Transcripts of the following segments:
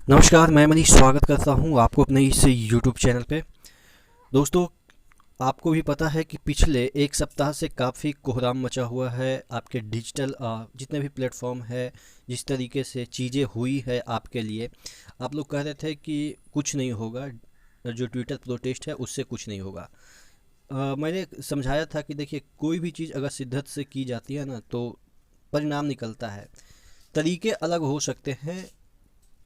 नमस्कार, मैं मनीष स्वागत करता हूं आपको अपने इस यूट्यूब चैनल पे। दोस्तों, आपको भी पता है कि पिछले एक सप्ताह से काफ़ी कोहराम मचा हुआ है आपके डिजिटल जितने भी प्लेटफॉर्म है। जिस तरीके से चीज़ें हुई है आपके लिए, आप लोग कह रहे थे कि कुछ नहीं होगा, जो ट्विटर प्रोटेस्ट है उससे कुछ नहीं होगा। मैंने समझाया था कि देखिए, कोई भी चीज़ अगर शिद्दत से की जाती है ना तो परिणाम निकलता है। तरीके अलग हो सकते हैं।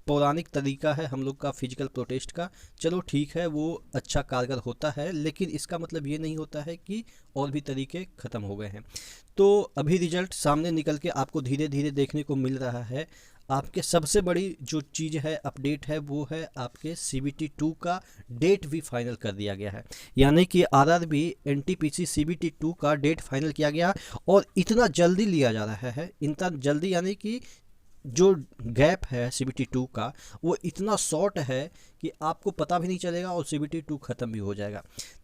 पौराणिक तरीका है हम लोग का फिजिकल प्रोटेस्ट का, चलो ठीक है, वो अच्छा कारगर होता है, लेकिन इसका मतलब ये नहीं होता है कि और भी तरीके ख़त्म हो गए हैं। तो अभी रिजल्ट सामने निकल के आपको धीरे धीरे देखने को मिल रहा है। आपके सबसे बड़ी जो चीज़ है, अपडेट है, वो है आपके CBT 2 का डेट भी फाइनल कर दिया गया है। यानी कि RRB NTPC CBT 2 का डेट फाइनल किया गया और इतना जल्दी लिया जा रहा है, इतना जल्दी, यानी कि जो गैप है CBT 2 का वो इतना शॉर्ट है कि आपको पता भी नहीं चलेगा और CBT 2 ख़त्म भी हो जाएगा।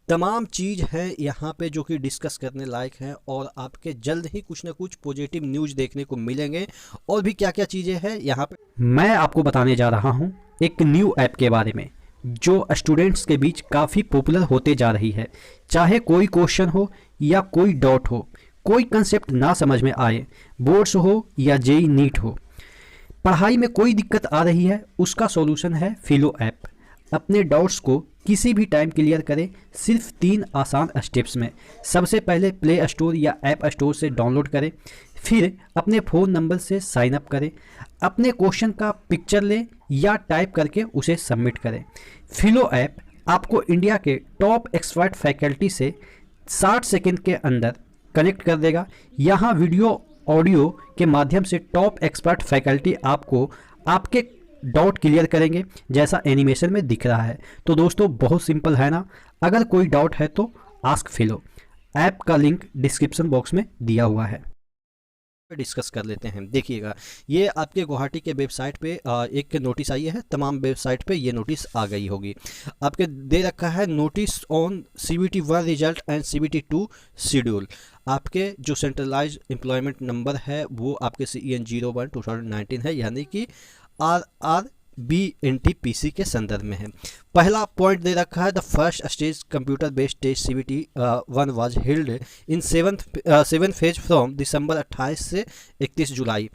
तमाम चीज़ है यहाँ पे जो कि डिस्कस करने लायक है और आपके जल्द ही कुछ ना कुछ पॉजिटिव न्यूज़ देखने को मिलेंगे। और भी क्या क्या चीज़ें हैं यहाँ पे मैं आपको बताने जा रहा हूँ, एक न्यू ऐप के बारे में जो स्टूडेंट्स के बीच काफ़ी पॉपुलर होते जा रही है। चाहे कोई क्वेश्चन हो या कोई डाउट हो, कोई कंसेप्ट ना समझ में आए, बोर्ड्स हो या जेई नीट हो, पढ़ाई में कोई दिक्कत आ रही है, उसका सॉल्यूशन है फिलो ऐप। अपने डाउट्स को किसी भी टाइम क्लियर करें सिर्फ 3 आसान स्टेप्स में। सबसे पहले प्ले स्टोर या ऐप स्टोर से डाउनलोड करें, फिर अपने फ़ोन नंबर से साइन अप करें, अपने क्वेश्चन का पिक्चर लें या टाइप करके उसे सबमिट करें। फिलो ऐप आपको इंडिया के टॉप एक्सपर्ट फैकल्टी से 60 सेकंड के अंदर कनेक्ट कर देगा। यहाँ वीडियो ऑडियो के माध्यम से टॉप एक्सपर्ट फैकल्टी आपको आपके डाउट क्लियर करेंगे, जैसा एनिमेशन में दिख रहा है। तो दोस्तों, बहुत सिंपल है ना। अगर कोई डाउट है तो आस्क फिलो। ऐप का लिंक डिस्क्रिप्शन बॉक्स में दिया हुआ है, डिस्कस कर लेते हैं। देखिएगा, ये आपके गुवाहाटी के वेबसाइट पे एक नोटिस आई है। तमाम वेबसाइट पे ये नोटिस आ गई होगी। आपके दे रखा है notice on CBT 1 result and CBT 2 schedule. आपके जो सेंट्रलाइज एम्प्लॉयमेंट नंबर है वो आपके CEN 01 2019 है, यानी कि RRB NTPC के संदर्भ में है। पहला पॉइंट दे रखा है, the first stage computer based test CBT 1 was held in 7 phase from December 28 से 31 जुलाई।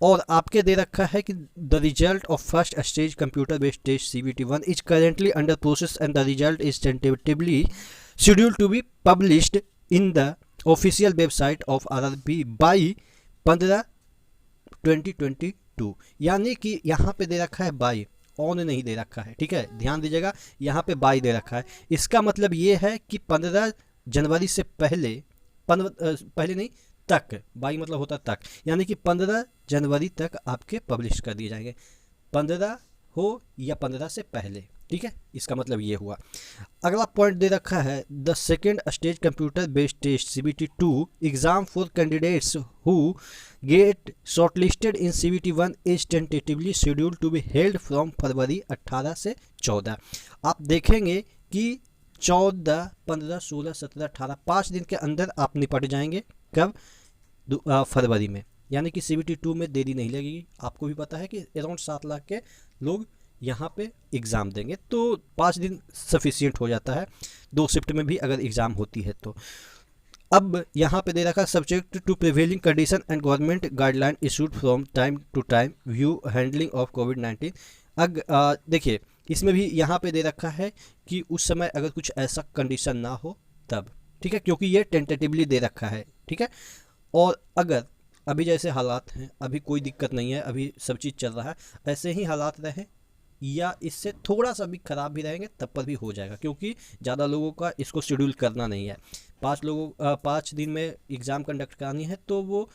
और आपके दे रखा है कि the result of first stage computer based test CBT 1 is currently under process and the result is tentatively scheduled to be published in the official website of RRB by 15/2022। यानी कि यहाँ पे दे रखा है बाई, ऑन नहीं दे रखा है, ठीक है, ध्यान दीजिएगा। यहाँ पे बाई दे रखा है, इसका मतलब ये है कि 15 जनवरी से पहले, पहले नहीं, तक, बाई मतलब होता तक, यानी कि 15 जनवरी तक आपके पब्लिश कर दिए जाएंगे, 15 हो या 15 से पहले, ठीक है, इसका मतलब ये हुआ। अगला पॉइंट दे रखा है, the second stage computer based test CBT 2 exam for candidates who get shortlisted in CBT 1 is tentatively schedule to be held from February 18 से 14। आप देखेंगे कि 14, 15, 16, 17, 18, 5 दिन के अंदर आप निपट जाएंगे। कब? फरवरी में। यानी कि CBT 2 में देरी नहीं लगेगी। आपको भी पता है कि अराउंड 7 लाख के लोग यहाँ पे एग्ज़ाम देंगे, तो 5 दिन सफिशियंट हो जाता है, 2 शिफ्ट में भी अगर एग्ज़ाम होती है तो। अब यहाँ पे दे रखा, subject to prevailing condition and government guideline issued from time to time view handling of कोविड-19। देखिए, इसमें भी यहाँ पे दे रखा है कि उस समय अगर कुछ ऐसा कंडीशन ना हो तब, ठीक है, क्योंकि ये टेंटेटिवली दे रखा है, ठीक है। और अगर अभी जैसे हालात हैं, अभी कोई दिक्कत नहीं है, अभी सब चीज़ चल रहा है, ऐसे ही हालात रहे या इससे थोड़ा सा भी ख़राब भी रहेंगे तब पर भी हो जाएगा, क्योंकि ज़्यादा लोगों का इसको शेड्यूल करना नहीं है। 5 दिन में एग्ज़ाम कंडक्ट करानी है, तो वो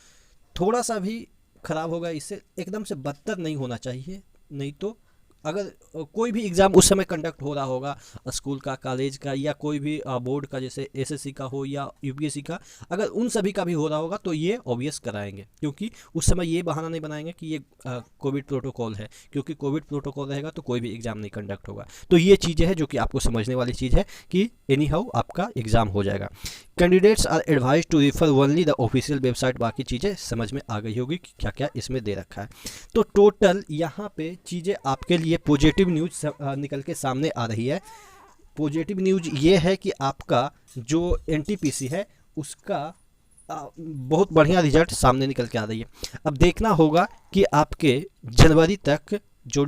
थोड़ा सा भी ख़राब होगा, इससे एकदम से बदतर नहीं होना चाहिए। नहीं तो अगर कोई भी एग्ज़ाम उस समय कंडक्ट हो रहा होगा, स्कूल का, कॉलेज का, या कोई भी बोर्ड का, जैसे SSC का हो या UPSC का, अगर उन सभी का भी हो रहा होगा तो ये ऑब्वियस कराएंगे, क्योंकि उस समय ये बहाना नहीं बनाएंगे कि ये कोविड प्रोटोकॉल है, क्योंकि कोविड प्रोटोकॉल रहेगा तो कोई भी एग्ज़ाम नहीं कंडक्ट होगा। तो ये चीज़ें हैं जो कि आपको समझने वाली चीज़ है कि एनी हाउ आपका एग्ज़ाम हो जाएगा। Candidates are advise to refer only the official website. बाकी चीज़ें समझ में आ गई होगी कि क्या क्या इसमें दे रखा है। तो टोटल यहाँ पे चीज़ें आपके लिए ये पॉजिटिव न्यूज़ निकल के सामने आ रही है। पॉजिटिव न्यूज़ ये है कि आपका जो एनटीपीसी है उसका बहुत बढ़िया रिजल्ट सामने निकल के आ रही है। अब देखना होगा कि आपके जनवरी तक जो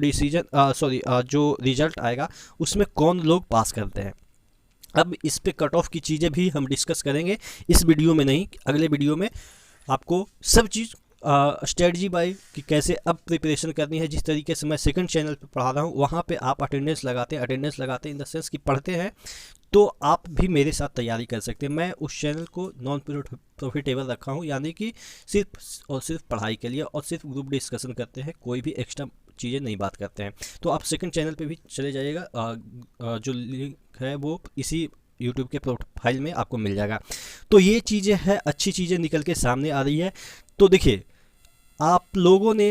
जो रिजल्ट आएगा उसमें कौन लोग पास करते हैं। अब इस पे कट ऑफ की चीज़ें भी हम डिस्कस करेंगे, इस वीडियो में नहीं, अगले वीडियो में आपको सब चीज़ स्ट्रेटजी बाय कि कैसे अब प्रिपरेशन करनी है। जिस तरीके से मैं सेकंड चैनल पे पढ़ा रहा हूँ वहाँ पे आप अटेंडेंस लगाते हैं इन द सेंस कि पढ़ते हैं, तो आप भी मेरे साथ तैयारी कर सकते हैं। मैं उस चैनल को नॉन प्रॉफिटेबल रखा हूँ, यानी कि सिर्फ और सिर्फ पढ़ाई के लिए और सिर्फ ग्रुप डिस्कशन करते हैं, कोई भी एक्स्ट्रा चीज़ें नहीं बात करते हैं। तो आप सेकंड चैनल पे भी चले जाइएगा, जो लिंक है वो इसी यूट्यूब के प्रोफाइल में आपको मिल जाएगा। तो ये चीज़ें हैं, अच्छी चीज़ें निकल के सामने आ रही है। तो देखिए, आप लोगों ने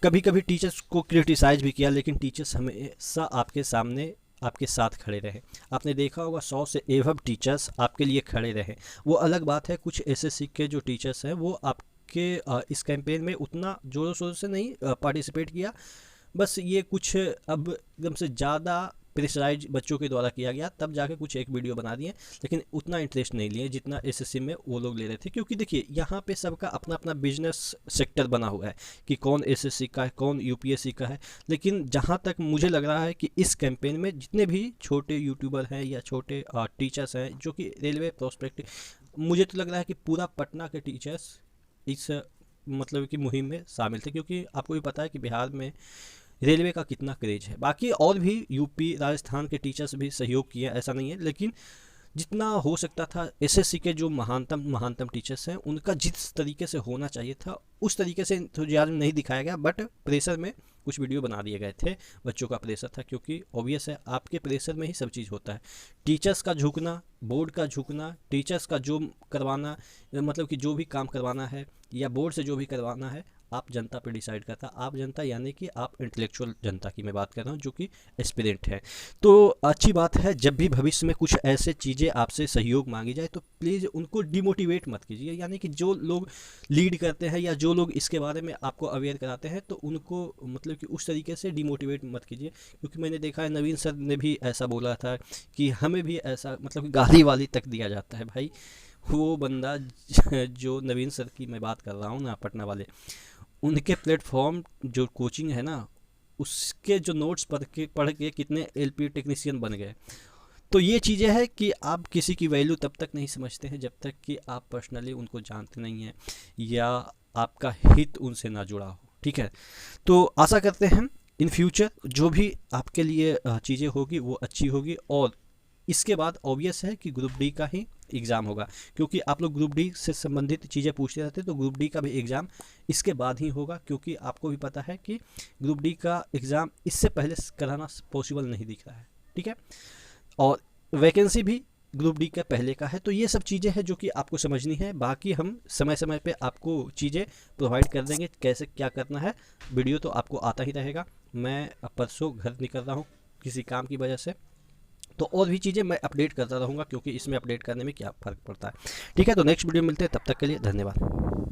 कभी कभी टीचर्स को क्रिटिसाइज भी किया, लेकिन टीचर्स हमेशा आपके सामने आपके साथ खड़े रहे। आपने देखा होगा 100 से एवब टीचर्स आपके लिए खड़े रहे। वो अलग बात है, कुछ एसएससी के जो टीचर्स हैं वो आपके इस कैंपेन में उतना ज़ोरों शोरों से नहीं पार्टिसिपेट किया, बस ये कुछ अब एकदम से ज़्यादा प्रेशराइज बच्चों के द्वारा किया गया, तब जाके कुछ एक वीडियो बना दिए, लेकिन उतना इंटरेस्ट नहीं लिए जितना एसएससी में वो लोग ले रहे थे। क्योंकि देखिए, यहाँ पे सबका अपना अपना बिजनेस सेक्टर बना हुआ है कि कौन एसएससी का है, कौन यूपीएससी का है। लेकिन जहाँ तक मुझे लग रहा है कि इस कैंपेन में जितने भी छोटे यूट्यूबर हैं या छोटे टीचर्स हैं जो कि रेलवे प्रोस्पेक्ट, मुझे तो लग रहा है कि पूरा पटना के टीचर्स इस मतलब कि मुहिम में शामिल थे। क्योंकि आपको भी पता है कि बिहार में रेलवे का कितना क्रेज है। बाकी और भी यूपी राजस्थान के टीचर्स भी सहयोग किए, ऐसा नहीं है, लेकिन जितना हो सकता था एसएससी के जो महानतम टीचर्स हैं उनका जिस तरीके से होना चाहिए था उस तरीके से इंथुजियाज्म नहीं दिखाया गया। बट प्रेशर में कुछ वीडियो बना दिए गए थे, बच्चों का प्रेशर था, क्योंकि ऑब्वियस है आपके प्रेशर में ही सब चीज़ होता है। टीचर्स का झुकना, बोर्ड का झुकना, टीचर्स का जो करवाना, मतलब कि जो भी काम करवाना है या बोर्ड से जो भी करवाना है, आप जनता पे डिसाइड करता। आप जनता यानी कि आप इंटेलेक्चुअल जनता की मैं बात कर रहा हूँ, जो कि एस्पिरेंट है। तो अच्छी बात है, जब भी भविष्य में कुछ ऐसे चीज़ें आपसे सहयोग मांगी जाए तो प्लीज़ उनको डिमोटिवेट मत कीजिए। यानी कि जो लोग लीड करते हैं या जो लोग इसके बारे में आपको अवेयर कराते हैं, तो उनको मतलब कि उस तरीके से डिमोटिवेट मत कीजिए। क्योंकि मैंने देखा है नवीन सर ने भी ऐसा बोला था कि हमें भी ऐसा मतलब गाली वाली तक दिया जाता है। भाई, वो बंदा जो नवीन सर की मैं बात कर रहा हूँ ना, पटना वाले, उनके प्लेटफॉर्म जो कोचिंग है ना, उसके जो नोट्स पढ़ के कितने एलपी टेक्नीशियन बन गए। तो ये चीज़ें हैं कि आप किसी की वैल्यू तब तक नहीं समझते हैं जब तक कि आप पर्सनली उनको जानते नहीं हैं या आपका हित उनसे ना जुड़ा हो। ठीक है, तो आशा करते हैं इन फ्यूचर जो भी आपके लिए चीज़ें होगी वो अच्छी होगी। और इसके बाद ऑब्वियस है कि ग्रुप डी का ही एग्ज़ाम होगा, क्योंकि आप लोग ग्रुप डी से संबंधित चीज़ें पूछते रहते हैं। तो ग्रुप डी का भी एग्ज़ाम इसके बाद ही होगा, क्योंकि आपको भी पता है कि ग्रुप डी का एग्ज़ाम इससे पहले कराना पॉसिबल नहीं दिख रहा है। ठीक है, और वैकेंसी भी ग्रुप डी का पहले का है। तो ये सब चीज़ें हैं जो कि आपको समझनी है। बाकी हम समय समय पे आपको चीज़ें प्रोवाइड कर देंगे, कैसे क्या करना है। वीडियो तो आपको आता ही रहेगा। मैं परसों घर निकल रहा हूँ किसी काम की वजह से, तो और भी चीज़ें मैं अपडेट करता रहूँगा, क्योंकि इसमें अपडेट करने में क्या फ़र्क पड़ता है। ठीक है, तो नेक्स्ट वीडियो मिलते हैं, तब तक के लिए धन्यवाद।